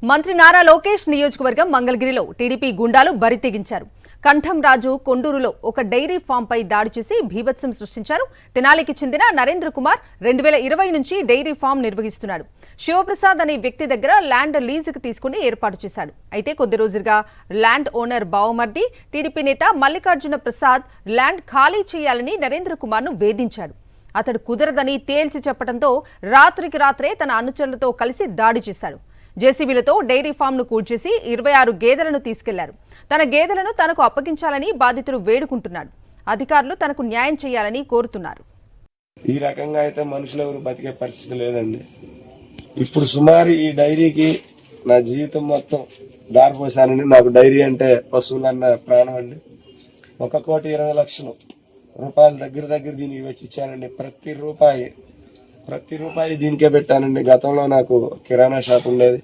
మంత్రి నారా లోకేష్ నియోజకవర్గం మంగళగిరిలో టీడీపీ గుండాలు బరితెగించారు. కంఠం రాజు కొండూరులో ఒక డైరీ ఫామ్ పై దాడి చేసి భీభత్సం సృష్టించారు. తెనాలికి చెందిన నరేంద్ర కుమార్ 2020 నుంచి డైరీ ఫామ్ నిర్వహిస్తున్నాడు. శివప్రసాద్ అనే వ్యక్తి దగ్గర ల్యాండ్ లీజుకు తీసుకుని ఏర్పాటు చేశాడు. అయితే కొద్ది రోజులుగా ల్యాండ్ ఓనర్ బావమర్ది టీడీపీ నేత మల్లికార్జున ప్రసాద్ ల్యాండ్ ఖాళీ చేయాలని నరేంద్ర కుమార్ను వేధించాడు. అతడు కుదరదని తేల్చి చెప్పడంతో రాత్రికి రాత్రే తన అనుచరులతో కలిసి దాడి చేశాడు. జేసీబీలతో డైరీ ఫామ్ ను కూల్చేసి 26 గేదెలను తీసుకెళ్లారు. తన గేదెలను తనకు అప్పగించాలని బాధితుడు వేడుకుంటున్నాడు. అధికారులు తనకు న్యాయం చేయాలని కోరుతున్నారు. ఈ రకంగా అయితే మనుషులు ఎవరు బతికే పరిస్థితి లేదండి. ఇప్పుడు సుమారు ఈ డైరీకి నా జీవితం మొత్తం దారిపోసానండి. నాకు డైరీ అంటే పశువులన్న ప్రాణం అండి. 1,20,00,000 రూపాయలు దగ్గర దీనికి వచ్చి ఇచ్చానండి. ప్రతి రూపాయి దీనికే పెట్టానండి. గతంలో నాకు కిరాణా షాప్ ఉండేది.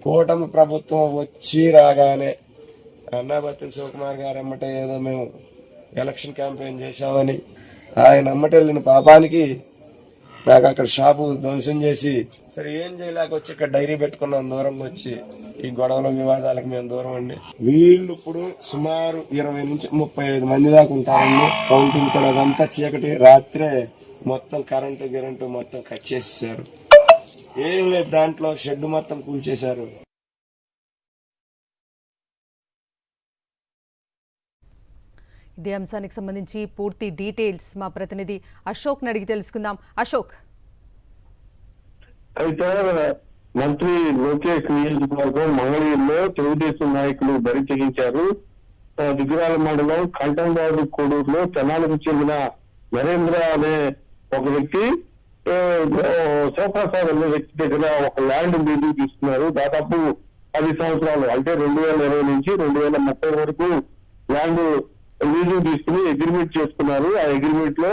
కూటమి ప్రభుత్వం వచ్చి రాగానే అన్నాబత్తిన శివకుమార్ గారు అమ్మటే ఏదో మేము ఎలక్షన్ క్యాంపెయిన్ చేశామని ఆయన అమ్మటెళ్ళిన పాపానికి నాకు అక్కడ షాపు ధ్వంసం చేసి సరే ఏం చేయలేక వచ్చి ఇక్కడ డైరీ పెట్టుకున్నాం. దూరంగా వచ్చి ఈ గొడవల వివాదాలకు మేము దూరం అండి. వీళ్ళు ఇప్పుడు సుమారు 20 నుంచి 35 మంది దాకా ఉంటారండి. కౌంటింగ్ కూడా అదంతా చీకటి. రాత్రే మొత్తం కరెంటు మొత్తం కట్ చేసేసారు. ఏం లేదు, దాంట్లో షెడ్ మొత్తం కూల్చేశారు. ఇదే అంశానికి సంబంధించి పూర్తి డీటెయిల్స్ మా ప్రతినిధి అశోక్ అడిగి తెలుసుకుందాం. అశోక్, అయితే మంత్రి లోకేష్ నియోజకవర్గం మంగళగిరిలో తెలుగుదేశం నాయకులు బరి తెగించారు. దిగురాల మండలం కంఠంరాజు కోడూరులో తెనాలికి చెందిన నరేంద్ర అనే ఒక వ్యక్తి శివప్రసాద్ అనే వ్యక్తి దగ్గర ఒక ల్యాండ్ లీజు తీసుకున్నారు. దాదాపు 10 సంవత్సరాలు అంటే 2020 నుంచి 2030 వరకు ల్యాండ్ లీజు తీసుకుని అగ్రిమెంట్ చేసుకున్నారు. ఆ అగ్రిమెంట్ లో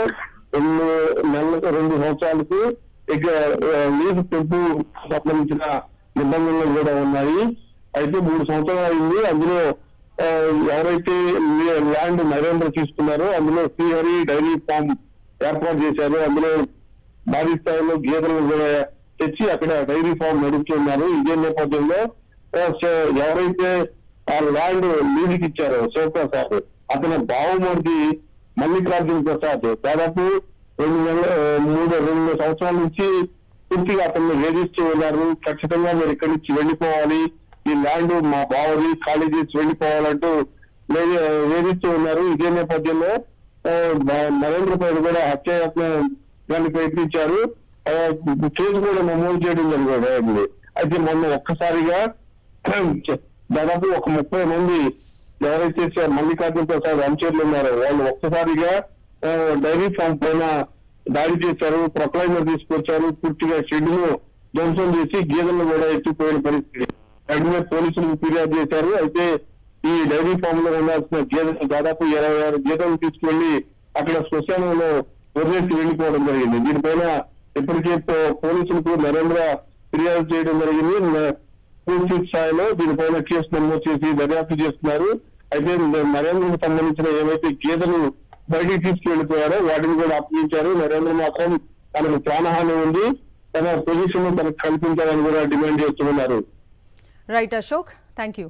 2 సంవత్సరాలకు లీజు పెంపు సంబంధించిన నిబంధనలు కూడా ఉన్నాయి. అయితే 3 సంవత్సరాలు అయింది. అందులో ఎవరైతే ల్యాండ్ నరేంద్ర తీసుకున్నారో అందులో శ్రీహరి డైరీ ఫామ్ ఏర్పాటు చేశారు. అందులో భారీ స్థాయిలో గేదెలను కూడా తెచ్చి అక్కడ డైరీ ఫామ్ నడుపుతున్నారు. ఇదే నేపథ్యంలో ఎవరైతే ఆ ల్యాండ్ లీజుకి ఇచ్చారో శివప్రసాద్ అతని బావమర్ది మల్లికార్జున ప్రసాద్ దాదాపు 2 సంవత్సరాల నుంచి పూర్తిగా అతన్ని వేధిస్తూ ఉన్నారు. ఖచ్చితంగా మీరు ఇక్కడి నుంచి వెళ్లిపోవాలి, ఈ ల్యాండ్ మా బావది, ఖాళీ చేసి వెళ్లిపోవాలంటూ వేధిస్తూ ఉన్నారు. ఇదే నేపథ్యంలో నరేంద్ర పై కూడా హత్యాయత్నాన్ని ప్రయత్నించారు. కేసు కూడా నమోదు చేయడం జరిగింది. అయితే మొన్న ఒక్కసారిగా దాదాపు ఒక 30 మంది ఎవరైతే మల్లికార్జున ప్రసాద్ అనుచరులు ఉన్నారో వాళ్ళు ఒక్కసారిగా డైరీ ఫామ్ పైన దాడి చేశారు. ప్రొక్లైమర్ తీసుకొచ్చారు. పూర్తిగా షెడ్ ను ధ్వంసం చేసి గేదెలను కూడా ఎత్తిపోయిన పరిస్థితి. వెంటనే పోలీసులకు ఫిర్యాదు చేశారు. అయితే ఈ డైరీ ఫామ్ లో ఉండాల్సిన గేదెలు దాదాపు 26 గేదెలు తీసుకువెళ్లి అక్కడ శ్మశానంలో వదిలేసి వెళ్లిపోవడం జరిగింది. దీనిపైన ఇప్పటికే పోలీసులకు నరేంద్ర ఫిర్యాదు చేయడం జరిగింది. పూర్తి స్థాయిలో దీనిపైన కేసు నమోదు చేసి దర్యాప్తు చేస్తున్నారు. అయితే నరేంద్రకు సంబంధించిన ఏవైతే గేదెలు బయటికి తీసుకువెళ్లిపోయారో వాటిని కూడా అప్పగించారు. నరేంద్ర మాత్రం తనకు ప్రాణహాని ఉంది, తన పొజిషన్ తనకు కల్పించాలని కూడా డిమాండ్ చేస్తున్నారు. Right Ashok, thank you.